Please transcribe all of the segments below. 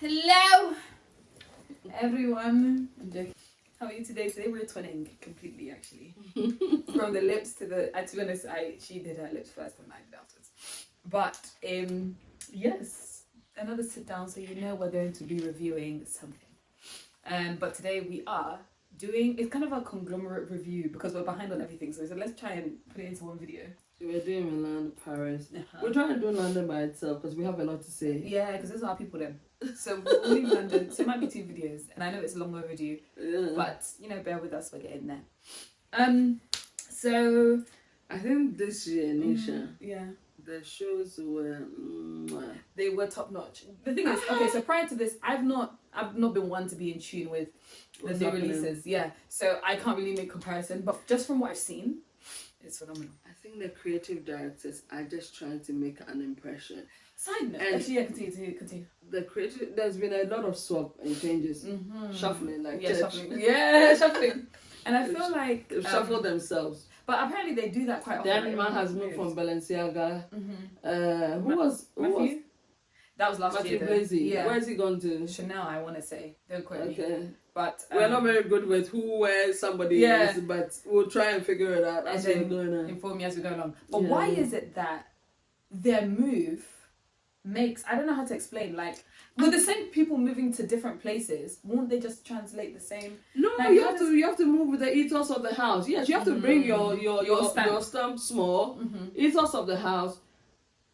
Hello, everyone. I'm joking. How are you today? Today we're twinning completely, actually. From the lips to the. To be honest, she did her lips first and I did afterwards. But yes, another sit down, so you know we're going to be reviewing something. But today we are doing. It's kind of a conglomerate review because we're behind on everything. So let's try and put it into one video. We're doing Milan, Paris. We're trying to do London by itself because we have a lot to say. Yeah, because those are our people then. So we'll leave London. So it might be 2 videos, and I know it's long overdue, but you know, bear with us. We're getting there. So I think this year, Nisha, yeah, the shows were they were top notch. The thing is, okay, so prior to this, I've not been one to be in tune with the new releases. Yeah, so I can't really make comparison, but just from what I've seen, it's phenomenal. I think the creative directors are just trying to make an impression. Side note, actually, yeah, continue. The creative, there's been a lot of swap and changes, shuffling, like shuffling. And I feel like they've shuffled themselves. But apparently they do that quite often. Then man has moved from Balenciaga. Who was Matthieu? That was last Matthieu year. Blazy. Yeah. Where is he gone to? Chanel, I want to say. Don't quote me. Okay. But we're not very good with who, where somebody is, but we'll try and figure it out as we're going on. Inform me as we go along. But why is it that their move makes, I don't know how to explain, like, with the same people moving to different places, won't they just translate the same? No, like, you have to move with the ethos of the house. Yes, you have to bring your stamp small, ethos of the house,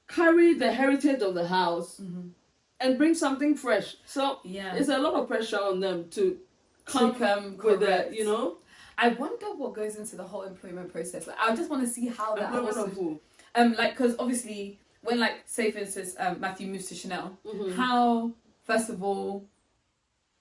carry the heritage of the house, and bring something fresh. So it's a lot of pressure on them to come with that, you know. I wonder what goes into the whole employment process. Like, I just want to see how that who? Like, because obviously when, like, say for instance Matthieu moves to Chanel, how first of all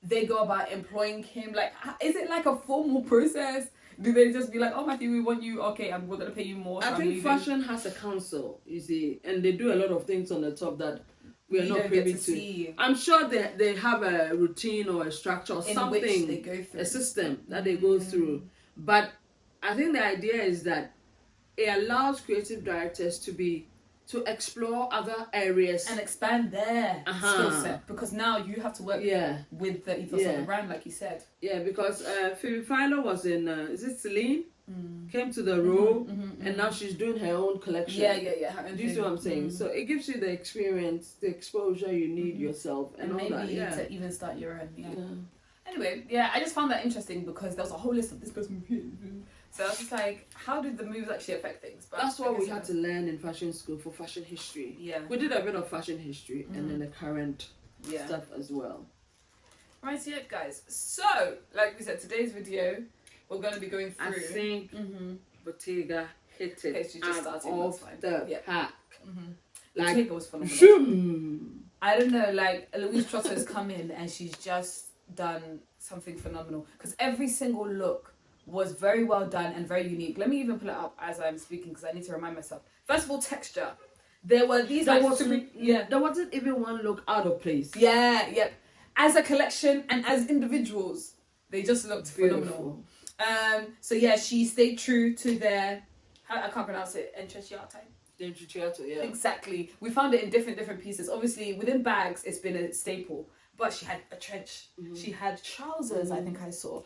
they go about employing him, like, is it like a formal process? Do they just be like, oh Matthieu, we want you, okay, we're gonna pay you more? I think fashion has a council, you see, and they do a lot of things on the top that we are not privy to. I'm sure they have a routine or a structure or something, they go through. A system that they go through. But I think the idea is that it allows creative directors to explore other areas and expand their skill set, because now you have to work with the ethos of the brand, like you said. Yeah, because Phoebe Philo was in is it Celine? Came to the role, and now she's doing her own collection. Yeah. Do you see what I'm saying? So it gives you the experience, the exposure you need yourself, and all maybe that. To even start your own. Anyway, I just found that interesting because there was a whole list of this person. So I was just like, how did the moves actually affect things? But that's what we had to learn in fashion school for fashion history. Yeah, we did a bit of fashion history and then the current stuff as well. Right, so guys. So, like we said, today's video, we're going to be going through. I think Bottega hit it out of the pack. Like, Bottega was phenomenal. I don't know, like, Louise Trotter has come in and she's just done something phenomenal. Because every single look was very well done and very unique. Let me even pull it up as I'm speaking because I need to remind myself. First of all, texture. There were these there wasn't even one look out of place. Yeah. As a collection and as individuals, they just looked phenomenal. So she stayed true to their, I can't pronounce it, Entriciato, yeah. Exactly. We found it in different pieces. Obviously, within bags, it's been a staple. But she had a trench. She had trousers, I think I saw.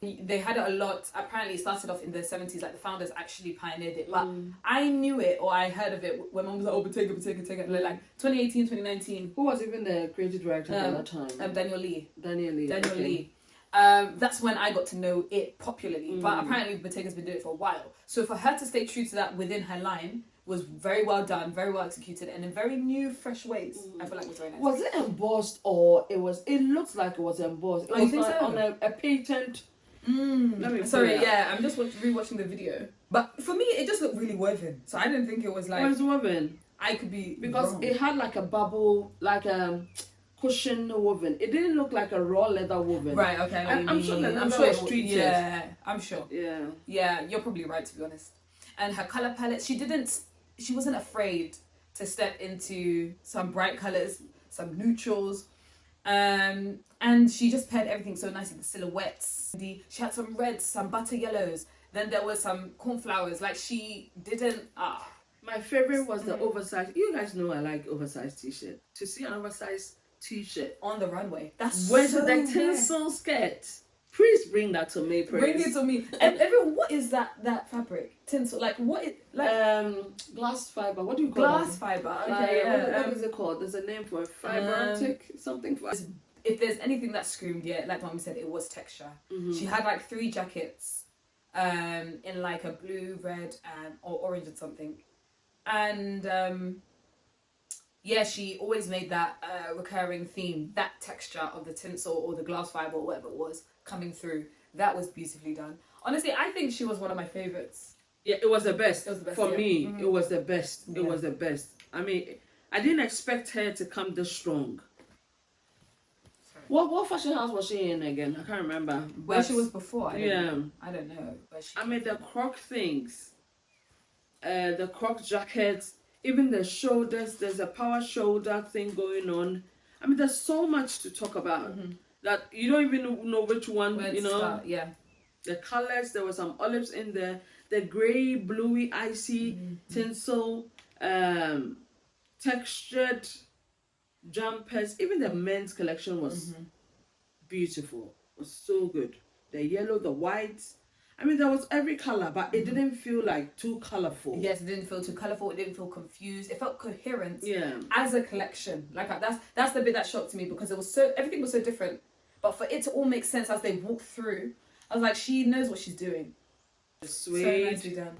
They had it a lot. Apparently it started off in the 70s, like the founders actually pioneered it, but I knew it, or I heard of it when mom was like, oh, Bottega, like 2018, 2019. Who was even the creative director at that time? Daniel Lee. Lee. That's when I got to know it popularly, but apparently Bottega's been doing it for a while. So for her to stay true to that within her line was very well done, very well executed, and in very new, fresh ways. I feel like it was very nice. Was it embossed or it looks like it was embossed? It was on a patent. I'm just rewatching the video. But for me, it just looked really woven. So I didn't think it was like... It was woven. I could be because wrong. It had like a bubble, like a cushion woven. It didn't look like a raw leather woven. Right, okay. I'm sure it's treated. Yeah, I'm sure. Yeah, you're probably right, to be honest. And her colour palette, she wasn't afraid to step into some bright colours, some neutrals, and she just paired everything so nicely. The silhouettes, she had some reds, some butter yellows, then there was some cornflowers. Like, she didn't My favorite was the oversized. You guys know I like oversized t-shirt. To see an oversized t-shirt on the runway. That's with so the rare. tinsel skirt. Please bring that to me, please. Bring it to me. And everyone, what is that fabric? Tinsel, like what? Glass fiber. What do you call glass it? fiber. Okay, what is it called? There's a name for it. Fiberotic something. If there's anything that screamed, yeah, like Mom said, it was texture. She had like 3 jackets, in like a blue, red, and or orange and something, and yeah, she always made that recurring theme, that texture of the tinsel or the glass fiber or whatever it was coming through. That was beautifully done. Honestly, I think she was one of my favorites. Yeah, it was the best. It was the best for me. Mm-hmm. It was the best. Yeah. It was the best. I mean, I didn't expect her to come this strong. Sorry. What fashion house was she in again? I can't remember. Where she was before, I don't know. I Where mean, the croc things, the croc jackets, even the shoulders. There's a power shoulder thing going on. I mean, there's so much to talk about that you don't even know which one. Where you know, start, yeah. The colors. There were some olives in there. The grey, bluey, icy tinsel, textured jumpers. Even the men's collection was beautiful. It was so good. The yellow, the whites. I mean, there was every color, but it didn't feel like too colorful. Yes, it didn't feel too colorful. It didn't feel confused. It felt coherent. Yeah. As a collection, like that's the bit that shocked me because it was everything was so different, but for it to all make sense as they walked through, I was like, she knows what she's doing. Suede, so nicely done.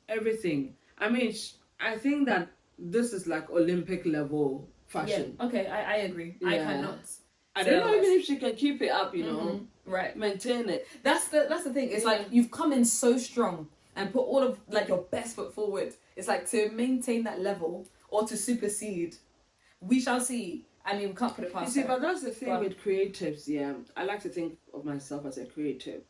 Everything. I mean, I think that this is like Olympic level fashion. Yeah. Okay, I agree. Yeah. I cannot. I don't know even if she can keep it up, you know. Right. Maintain it. That's the thing. It's like you've come in so strong and put all of like your best foot forward. It's like to maintain that level or to supersede. We shall see. I mean, we can't put it past. You see, but that's the thing with creatives. Yeah, I like to think of myself as a creative.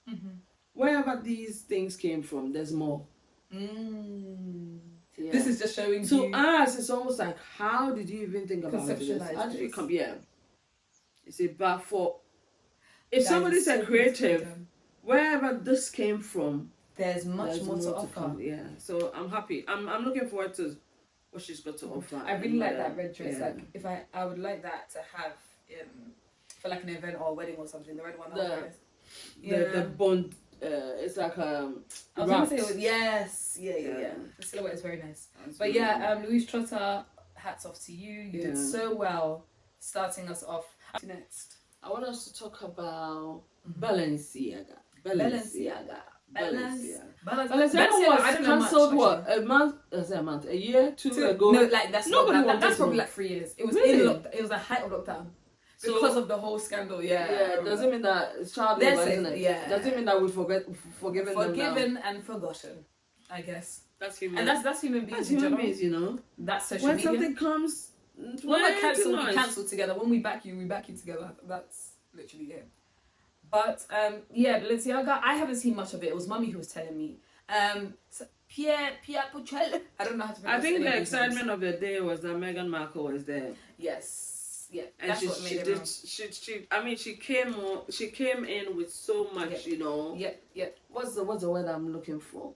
Wherever these things came from, there's more. Yeah. This is just showing to you. us, it's almost like, how did you even think about this? How did you come? Yeah. You see, but if somebody's a creative, wherever this came from, there's much more to offer. Yeah. So I'm happy. I'm looking forward to what she's got to offer. I really like that red dress. Like, if I would like that to have for like an event or a wedding or something. The red one. The bond. It's like I was gonna say yes. Yeah. The silhouette is very nice. But yeah, Louise Trotter, hats off to you. You did so well starting us off. Next, I want us to talk about Balenciaga. Balenciaga was cancelled a year, 2 ago. No, like that's probably like 3 years. It was in lockdown. It was the height of lockdown. Because of the whole scandal, Yeah, doesn't mean that it's child labor, isn't it? Yeah. Doesn't mean that we've forgiven and forgotten, I guess. That's human. And that's human beings. That's human beings, you know. That's social media. When something comes, when we're cancelled, we cancel together. When we back you together. That's literally it. But Balenciaga, I haven't seen much of it. It was Mummy who was telling me. So Pierre Pucel. I don't know how to pronounce it. I think the excitement of the day was that Meghan Markle was there. Yes. Yeah, and she came in with so much, you know. Yeah. What's the word I'm looking for?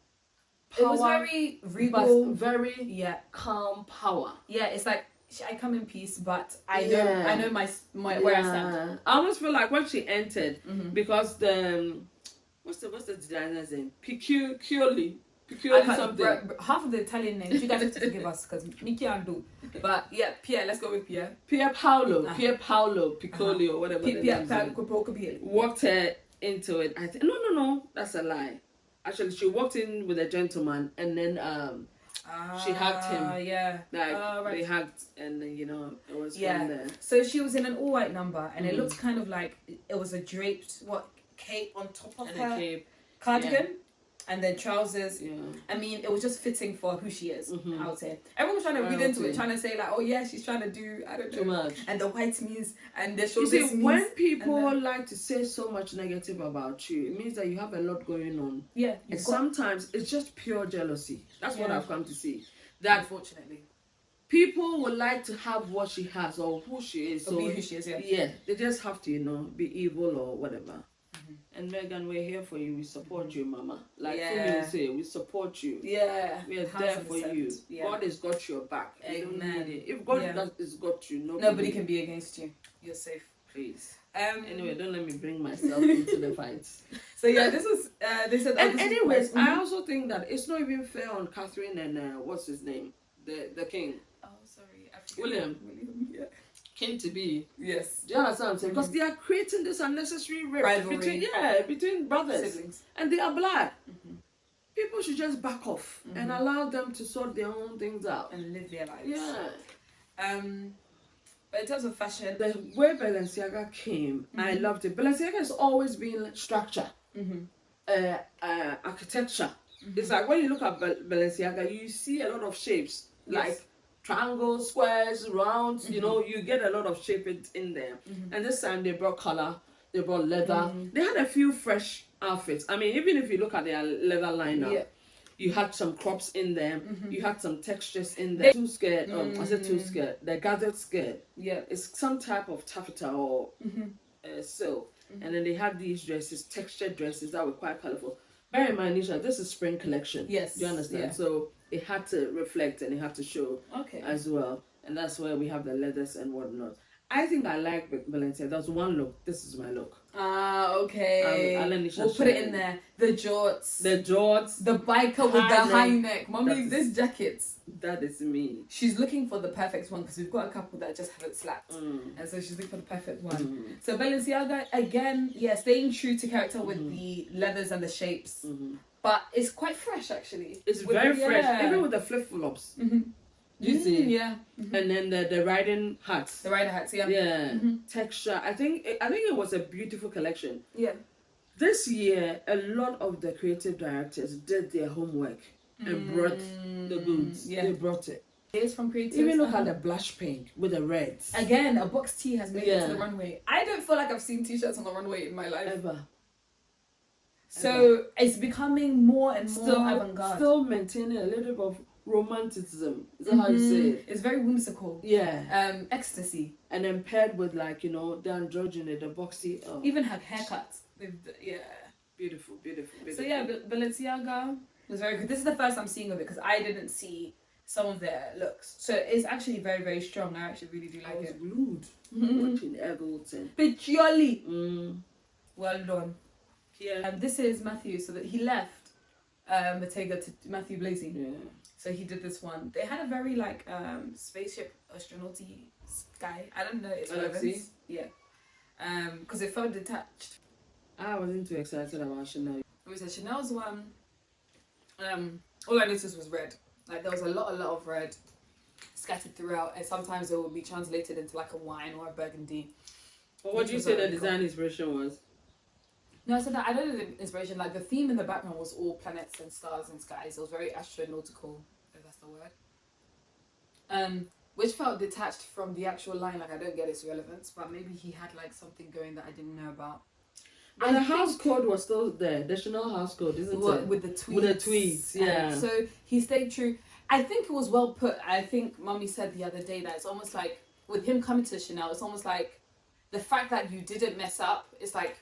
Power, it was very regal, very calm power. Yeah, it's like I come in peace, but I know my where I stand. I almost feel like when she entered, because the what's the designer's name? Piccioli something. Half of the Italian names you guys have to forgive us because Mickey and do. But yeah, Pierre. Let's go with Pierre. Pier Paolo Piccoli or whatever. Walked her into it. I think no, that's a lie. Actually, she walked in with a gentleman and then she hugged him. Yeah. They hugged and then it was from there. So she was in an all white number and it looked kind of like it was a draped cape on top of her cardigan. Yeah. And then trousers. Yeah. I mean, it was just fitting for who she is, I would say. Everyone was trying to read into it, trying to say like, oh yeah, she's trying to do, I don't know. Too much. And the white means, and the shoulders means. When people like to say so much negative about you, it means that you have a lot going on. Yeah. And sometimes it's just pure jealousy. That's what I've come to see. That unfortunately. People would like to have what she has or who she is. Or be who she is, Yeah, they just have to, be evil or whatever. And Megan, we're here for you. We support you, Mama. Like Fumi will say, we support you. Yeah. We are there for you. Yeah. God has got your back. You don't need it. If God has got you, nobody can be against you. You're safe. Please. Anyway, don't let me bring myself into the fight. So yeah, this was they said. And anyways, I also think that it's not even fair on Catherine and what's his name, the king. Oh, sorry, William. Yeah. King to be. Yes. Do you understand what I'm saying? Because they are creating this unnecessary rift between brothers, siblings, and they are black. People should just back off and allow them to sort their own things out and live their lives. Yeah. But in terms of fashion, the way Balenciaga came, I loved it. Balenciaga has always been structure, architecture. It's like when you look at Balenciaga, you see a lot of shapes, like triangles, squares, rounds. You know, you get a lot of shape in there. And this time they brought color, they brought leather. They had a few fresh outfits. I mean, even if you look at their leather lineup. You had some crops in them. You had some textures in there. Two skirt. I said two skirt. The gathered skirt. Yeah, it's some type of taffeta or silk. And then they had these dresses, textured dresses that were quite colorful. Bear in mind, Nisha, this is spring collection. Yes, do you understand? Yeah. So it had to reflect and it had to show as well. And that's where we have the leathers and whatnot. I think I like Balenciaga. That's one look. This is my look. Okay. We'll put it in there. The jorts. The biker with the high neck. Mommy, this jacket. That is me. She's looking for the perfect one because we've got a couple that just haven't slapped. And so she's looking for the perfect one. So Balenciaga, again, staying true to character with the leathers and the shapes. But it's quite fresh, actually. It's very fresh. Even with the flip-flops. You see, and then the riding hats. The rider hats, texture. I think it was a beautiful collection. Yeah. This year, a lot of the creative directors did their homework and brought the goods. Yeah. They brought it. It's from creative. Even look at the blush pink with the reds. Again, a box tee has made it to the runway. I don't feel like I've seen t-shirts on the runway in my life ever. So it's becoming more and more avant-garde. Still maintaining a little bit of romanticism. Is that how you say it? It's very whimsical. Yeah. Ecstasy. And then paired with, like, you know, the androgyny, the boxy. Even her haircuts. Beautiful. So yeah, Balenciaga was very good. This is the first I'm seeing of it because I didn't see some of their looks. So it's actually very, very strong. I actually really do like it. I was glued watching Eggleton. Piccioli. Well done. Yeah. This is Matthieu. So that he left Bottega to Matthieu Blazy. Yeah. So he did this one. They had a very spaceship astronaut-y sky. I don't know its relevance. Yeah. Because it felt detached. I wasn't too excited about Chanel. We said Chanel's one. All I noticed was red. Like there was a lot of red scattered throughout, and sometimes it would be translated into like a wine or a burgundy. But what do you say the design inspiration was? No, I said that I don't know the inspiration. Like the theme in the background was all planets and stars and skies. It was very astronautical, if that's the word. Which felt detached from the actual line. Like I don't get its relevance, but maybe he had like something going that I didn't know about. And the house code was still there. The Chanel house code, isn't it? With the tweets. With the tweets, yeah. So he stayed true. I think it was well put. I think Mummy said the other day that it's almost like with him coming to Chanel, it's almost like the fact that you didn't mess up. It's like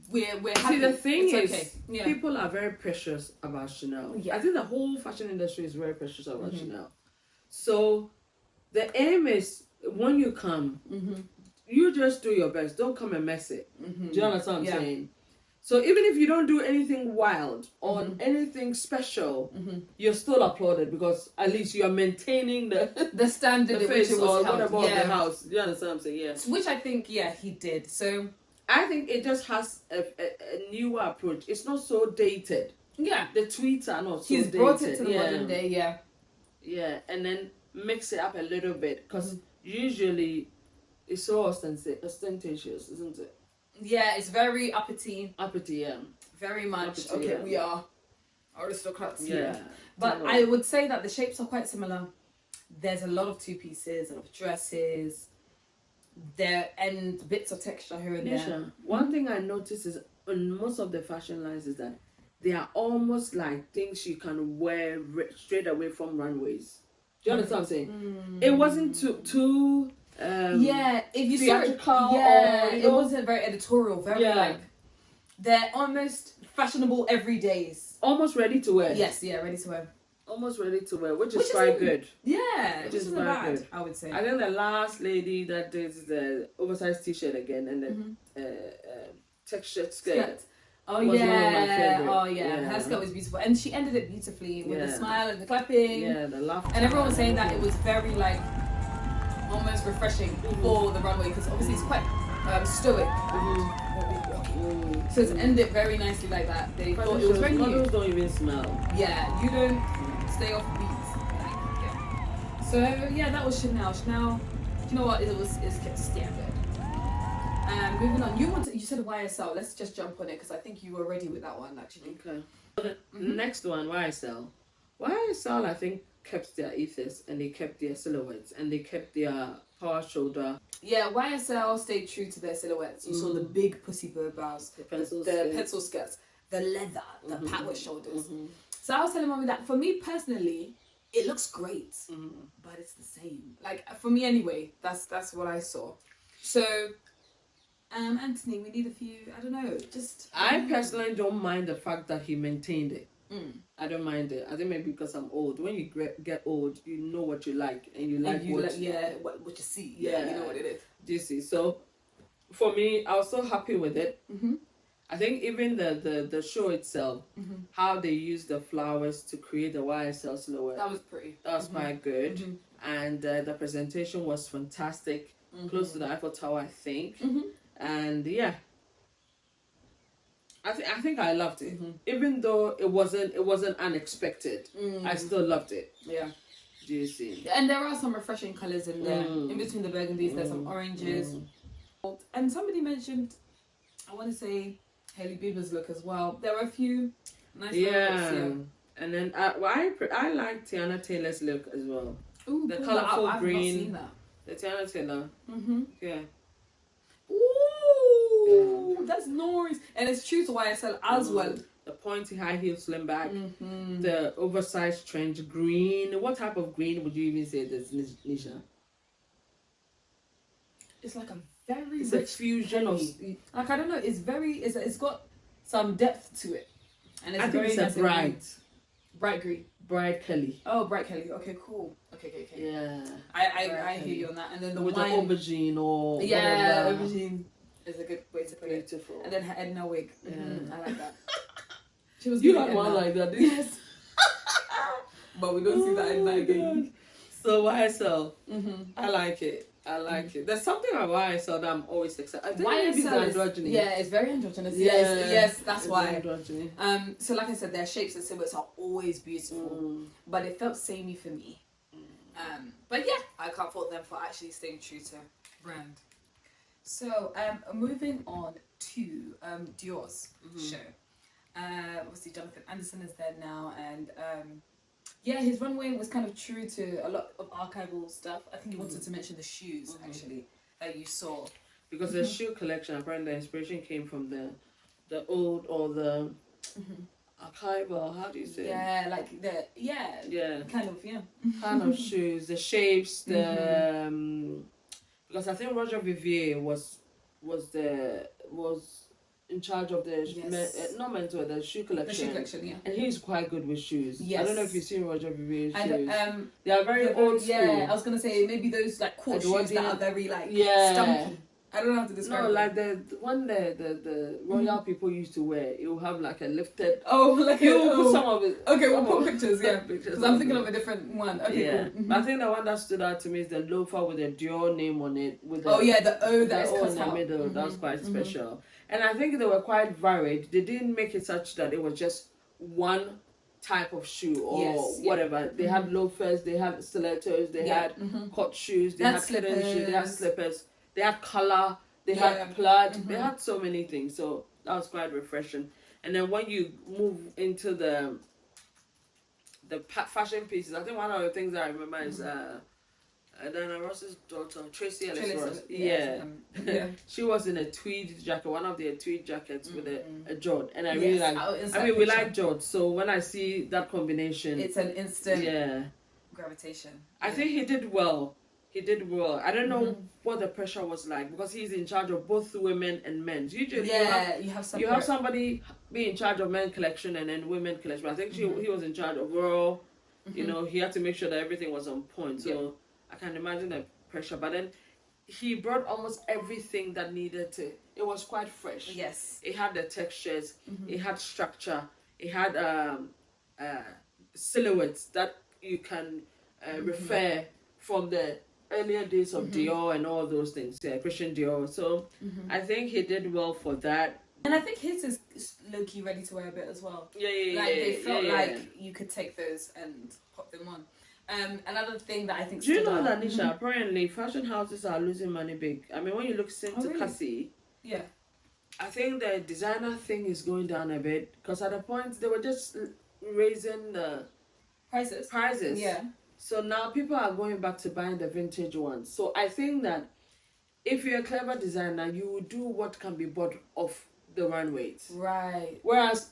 we're happy. See, the thing is, people are very precious about Chanel. Yeah. I think the whole fashion industry is very precious about Chanel. So the aim is when you come, you just do your best. Don't come and mess it. Do you understand what I'm saying? So even if you don't do anything wild or anything special, you're still applauded because at least you are maintaining the standard the face or whatever of the house. Do you understand what I'm saying? Yeah. Which I think, he did. So I think it just has a newer approach. It's not so dated. Yeah. The tweets are not so dated. He's brought it to the modern day, Yeah, and then mix it up a little bit because usually it's so ostentatious, isn't it? Yeah, it's very uppity. Uppity, yeah. Very much. Uppity, okay, we are aristocrats here. But I would say that the shapes are quite similar. There's a lot of two pieces, of dresses, and bits of texture here and there. One thing I noticed is on most of the fashion lines is that they are almost like things you can wear straight away from runways. Do you understand what I'm saying? It wasn't too if you saw it, it wasn't very editorial, very like They're almost fashionable every days. Almost ready to wear. Yes, yeah, ready to wear. Almost ready to wear, which is quite good. Yeah, which is very bad, good. I would say. I think the last lady that did the oversized t-shirt again and the textured skirt. Oh was yeah, one of my favorite. oh yeah. Her skirt was beautiful, and she ended it beautifully with the smile and the clapping. Yeah, the laughter. And everyone was saying that it was very like almost refreshing for the runway because obviously it's quite stoic. So to end it very nicely like that, they thought it was very new. Models don't even smell. Yeah, you don't stay off beat. Like, yeah. So yeah, that was Chanel. Chanel, you know what? It's kept standard. Moving on, you said YSL. Let's just jump on it because I think you were ready with that one actually. Okay. The next one, YSL. YSL, I think, kept their ethos and they kept their silhouettes and they kept their power shoulder. Yeah, YSL stayed true to their silhouettes. You saw the big pussy bow bows, the pencil skirts, the leather, the power shoulders. So I was telling mommy that for me personally, it looks great, but it's the same. Like for me anyway, that's what I saw. So, Anthony, we need a few. I don't know. Just I personally don't mind the fact that he maintained it. I don't mind it. I think maybe because I'm old. When you get old, you know what you like and you like what you see. Yeah, you know what it is. Do you see? So for me, I was so happy with it. I think even the show itself, how they used the flowers to create the YSL silhouette. That was pretty. That was quite good. And the presentation was fantastic. Close to the Eiffel Tower, I think. And yeah. I think I loved it, even though it wasn't unexpected. I still loved it. Yeah, do you see? And there are some refreshing colors in there. In between the burgundies, there's some oranges. And somebody mentioned, I want to say Hailey Bieber's look as well. There were a few nice looks. Yeah, and then I like Tiana Taylor's look as well. Ooh, the colorful green. I've not seen that. The Tiana Taylor. Yeah. Ooh, that's nice. And it's true to YSL as well. The pointy high heel slim back. The oversized trench green. What type of green would you even say this, Nisha? It's like a very it's rich a fusion of like I don't know. It's got some depth to it. And it's very it's a bright green. Bright Kelly. Oh, bright Kelly. Okay, cool. Okay. Yeah. I hear you on that. And then the with wine, the aubergine or whatever. Aubergine is a good way to put it. Beautiful. And then her Edna wig. I like that. She was you had one like that, didn't you? Yes. But we don't see that Edna again. So YSL, I like it. There's something about YSL that I'm always excited. I think it's androgynous. Yeah, it's very androgynous. Yes, that's why. Androgynous. So like I said, their shapes and silhouettes are always beautiful, but it felt samey for me. But yeah, I can't fault them for actually staying true to brand. So moving on to Dior's show. Obviously Jonathan Anderson is there now, and yeah, his runway was kind of true to a lot of archival stuff. I think he wanted to mention the shoes actually that you saw, because the shoe collection, apparently the inspiration came from the old or the archival. How do you say? Yeah, like kind of shoes, the shapes, the because I think Roger Vivier was in charge of the the shoe collection. The shoe collection, yeah. And he's quite good with shoes. Yes. I don't know if you've seen Roger Vivier's shoes. And, they are very old school. Yeah, I was gonna say maybe those like court shoes that are very like stumpy. I don't know how to describe it. No, like the one the royal people used to wear. It will have like a lifted. Put some of it. Okay, we'll put pictures. Yeah, pictures. Because I'm thinking of a different one. Okay, yeah. cool. But I think the one that stood out to me is the loafer with the Dior name on it. With the, the O that is cut in the out. middle. That was quite special. And I think they were quite varied. They didn't make it such that it was just one type of shoe or whatever. They had loafers, they had stilettos, they had court shoes, they had hidden shoes, they had slippers, they had color, they had plaid, they had so many things. So that was quite refreshing. And then when you move into the fashion pieces, I think one of the things I remember is Diana Ross's daughter, Tracy Ellis Ross. Yeah. She was in a tweed jacket, one of their tweed jackets with a jod. And I really like we like jod. So when I see that combination, it's an instant gravitation. I think he did well. he did well. I don't know what the pressure was like because he's in charge of both women and men. Usually, you have somebody be in charge of men collection and then women collection. I think he was in charge of overall. You know, he had to make sure that everything was on point. So I can imagine the pressure. But then he brought almost everything that needed to. It was quite fresh. Yes. It had the textures. It had structure. It had silhouettes that you can refer from the earlier days of Dior and all those things. Yeah, Christian Dior. So I think he did well for that. And I think his is low-key ready to wear a bit as well. Yeah. Like they felt like you could take those and pop them on. Another thing that I think. Do you know that, Nisha? Apparently, fashion houses are losing money big. I mean, when you look into Cassie, I think the designer thing is going down a bit because at a point they were just raising the prices. Yeah. So now people are going back to buying the vintage ones. So I think that if you're a clever designer, you will do what can be bought off the runways. Right. Whereas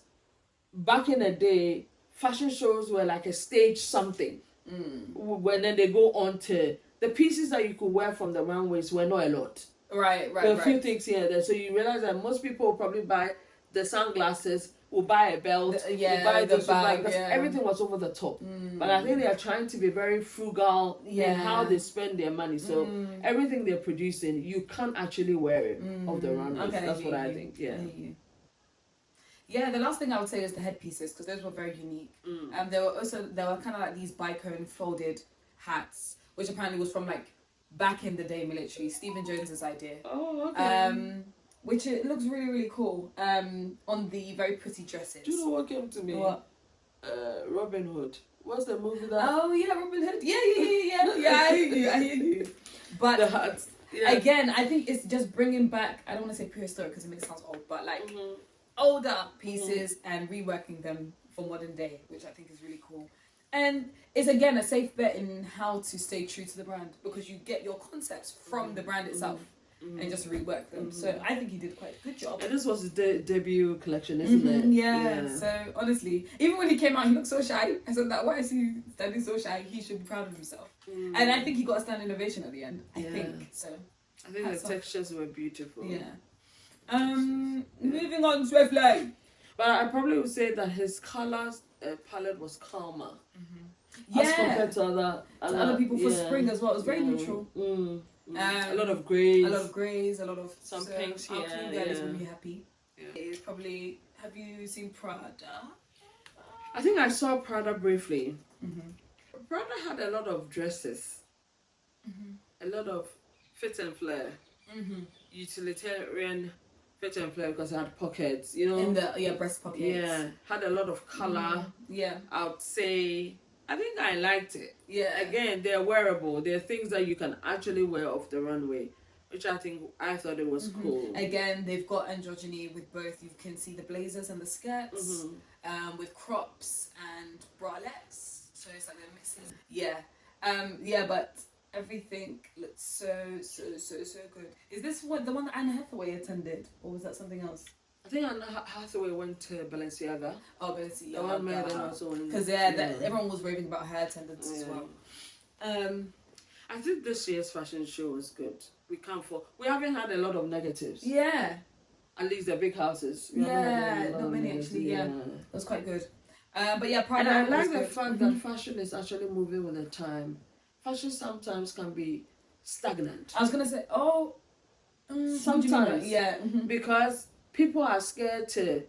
back in the day, fashion shows were like a stage something. When then they go on to the pieces that you could wear from the runways were not a lot. Right. There were a few things here and there. So you realize that most people will probably buy the sunglasses, will buy a belt, will buy this, bag, because everything was over the top. But I think they are trying to be very frugal in how they spend their money. So everything they're producing, you can't actually wear it off the runway. Okay, that's what I think. Yeah, the last thing I would say is the headpieces because those were very unique. There were kind of like these bicone folded hats, which apparently was from like back in the day military. Stephen Jones's idea. Oh, okay. Which it looks really, really cool. On the very pretty dresses. Do you know what came to me? What? Robin Hood. What's the movie that? Oh yeah, Robin Hood. Yeah. I hear you. But the hats. Yeah. Again, I think it's just bringing back. I don't want to say prehistoric because it makes it sound old, but like older pieces and reworking them for modern day, which I think is really cool. And it's again a safe bet in how to stay true to the brand because you get your concepts from the brand itself. And just rework them. So I think he did quite a good job. And this was his debut collection, isn't it? Yeah. So honestly, even when he came out, he looked so shy. I said that, why is he standing so shy? He should be proud of himself. And I think he got a standing ovation at the end. I think so. I think the textures were beautiful. Yeah. Moving on swiftly. But I probably would say that his colors palette was calmer. As compared to other people for spring as well. It was very neutral. A lot of greys. A lot of some pinks here. Our clean girl is really happy. It's probably. Have you seen Prada? I think I saw Prada briefly. Prada had a lot of dresses. A lot of fit and flare. Utilitarian fit and flare because it had pockets. You know. In the breast pockets. Yeah, had a lot of color. Yeah. I would say. I think I liked it. Yeah. Again, they're wearable. They're things that you can actually wear off the runway, which I thought it was cool. Again, they've got androgyny with both. You can see the blazers and the skirts, with crops and bralettes. So it's like they're mixing. Yeah. But everything looks so good. Is this the one that Anne Hathaway attended, or was that something else? I think Anne Hathaway went to Balenciaga. Oh, Balenciaga. The one made them also. Because everyone was raving about her attendance as well. I think this year's fashion show was good. We haven't had a lot of negatives. Yeah. At least the big houses. Not many actually. Yeah, it was quite good. But yeah, Prada. And I like the fact that fashion is actually moving with the time. Fashion sometimes can be stagnant. I was gonna say, sometimes, because people are scared to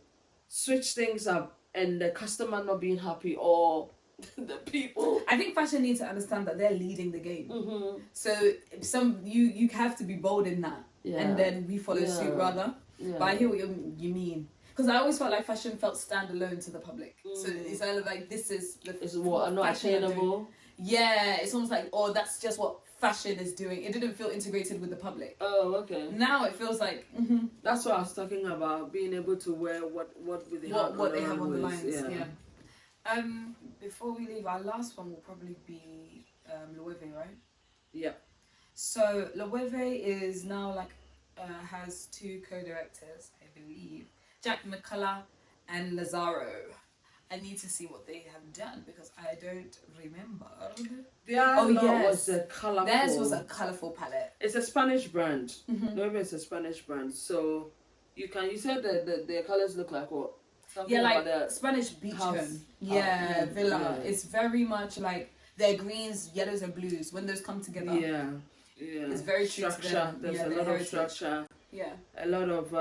switch things up and the customer not being happy or the people. I think fashion needs to understand that they're leading the game. So you have to be bold in that, and then we follow suit rather. But I hear what you mean. Because I always felt like fashion felt standalone to the public. So it's kind of like this is what not attainable. Yeah, it's almost like that's just what fashion is doing. It didn't feel integrated with the public. Oh, okay. Now it feels like that's what I was talking about, being able to wear what they have on the lines. Yeah. Before we leave, our last one will probably be Loewe, right? Yeah. So Loewe is now has 2 co-directors, I believe, Jack McCullough and Lazaro. I need to see what they have done because I don't remember. Was a colorful. Theirs was a colorful palette. It's a Spanish brand. Maybe it's a Spanish brand. So you said that the colors look like what? Something like the Spanish beach home. Yeah, villa. Yeah. It's very much like their greens, yellows, and blues. When those come together. Yeah. It's very true structure. To them. There's a lot of structure. Yeah. A lot of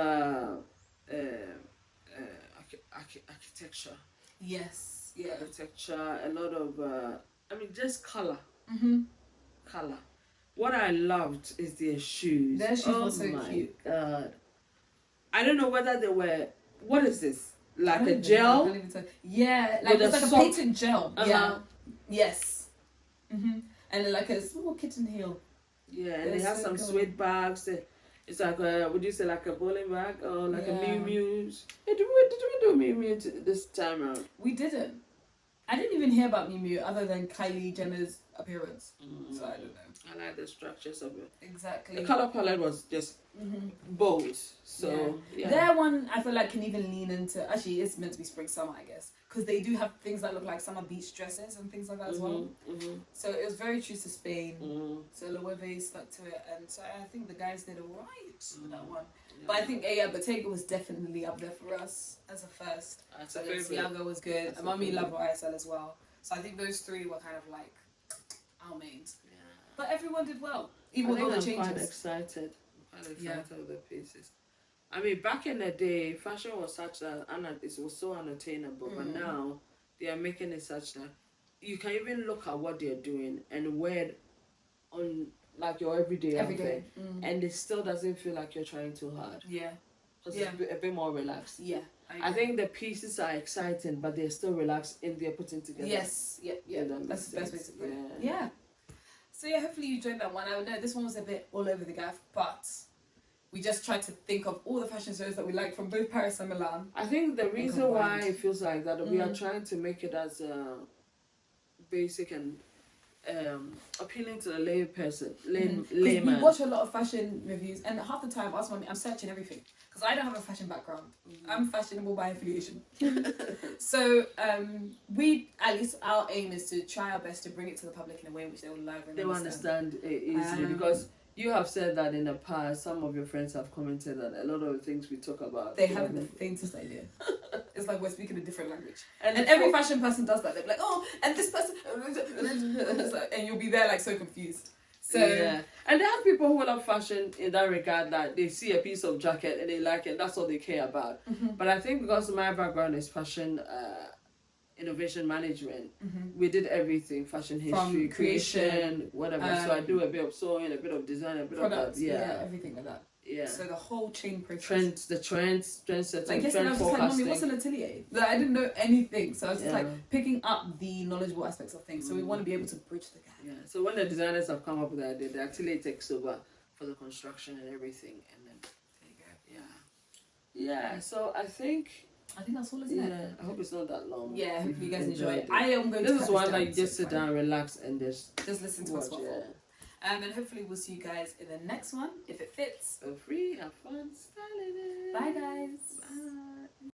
architecture. Yes. Yeah. Architecture. A lot of just color. Color. What I loved is their shoes. Their shoes were so cute. God. I don't know whether they were. What is this? Like a gel? Yeah, like it's like a patent gel. Yeah. Yes. And like a small kitten heel. Yeah, and they have some suede bags. It's like would you say like a bowling bag or like a Miu Miu? Hey, did we do Miu Miu this time around? We didn't. I didn't even hear about Miu Miu other than Kylie Jenner's appearance. So I don't know. I like the structures of it. Exactly. The color palette was just bold. So their one I feel like can even lean into. Actually, it's meant to be spring summer, I guess, because they do have things that look like summer beach dresses and things like that as well. So it was very true to Spain. So Loewe stuck to it, and so I think the guys did alright with that one. Yeah. But I think Bottega was definitely up there for us as a first. That's a favorite. Balenciaga was good. And Mummy loved YSL as well. So I think those three were kind of like our mains. Yeah. But everyone did well, even with all the changes. I'm quite excited. With the pieces. I mean, back in the day, fashion was such that it was so unattainable. But now they are making it such that you can even look at what they're doing and wear it on like your everyday outfit, and it still doesn't feel like you're trying too hard. Yeah, because it's a bit more relaxed. Yeah, I think the pieces are exciting, but they're still relaxed in their putting together. Yes, yeah. That's the best way to put it. Yeah. So hopefully you enjoyed that one. I know this one was a bit all over the gaff, but we just tried to think of all the fashion shows that we like from both Paris and Milan. I think the reason why it feels like that, we are trying to make it as basic and appealing to the lay person, layman. We watch a lot of fashion reviews, and half the time, I'm searching everything because I don't have a fashion background. I'm fashionable by affiliation. So we, at least our aim is to try our best to bring it to the public in a way in which they will love and they will understand it easily, because you have said that in the past. Some of your friends have commented that a lot of the things we talk about, they haven't the faintest idea. It's like we're speaking a different language, and every fashion person does that. They're like, oh, and this person, and you'll be there like so confused. So and there are people who love fashion in that regard, that they see a piece of jacket and they like it. That's all they care about. But I think because my background is fashion innovation management, we did everything: fashion history, from creation, whatever. So I do a bit of sewing, a bit of design, a bit products, of everything like that. Yeah. So the whole chain process. Trends setting, I guess trend I was forecasting. like, Mommy, what's an atelier? Like, I didn't know anything, so I was just like picking up the knowledgeable aspects of things. So we want to be able to bridge the gap. Yeah. So when the designers have come up with the idea, the atelier takes over for the construction and everything, and then there you go. Yeah. So I think that's all, isn't it? Yeah. I hope it's not that long. Yeah. Hopefully you guys enjoy it. I am going. This is one that you just sit down, relax, and just listen to us. And hopefully we'll see you guys in the next one if it fits. Feel free, have fun styling it. Bye guys. Bye.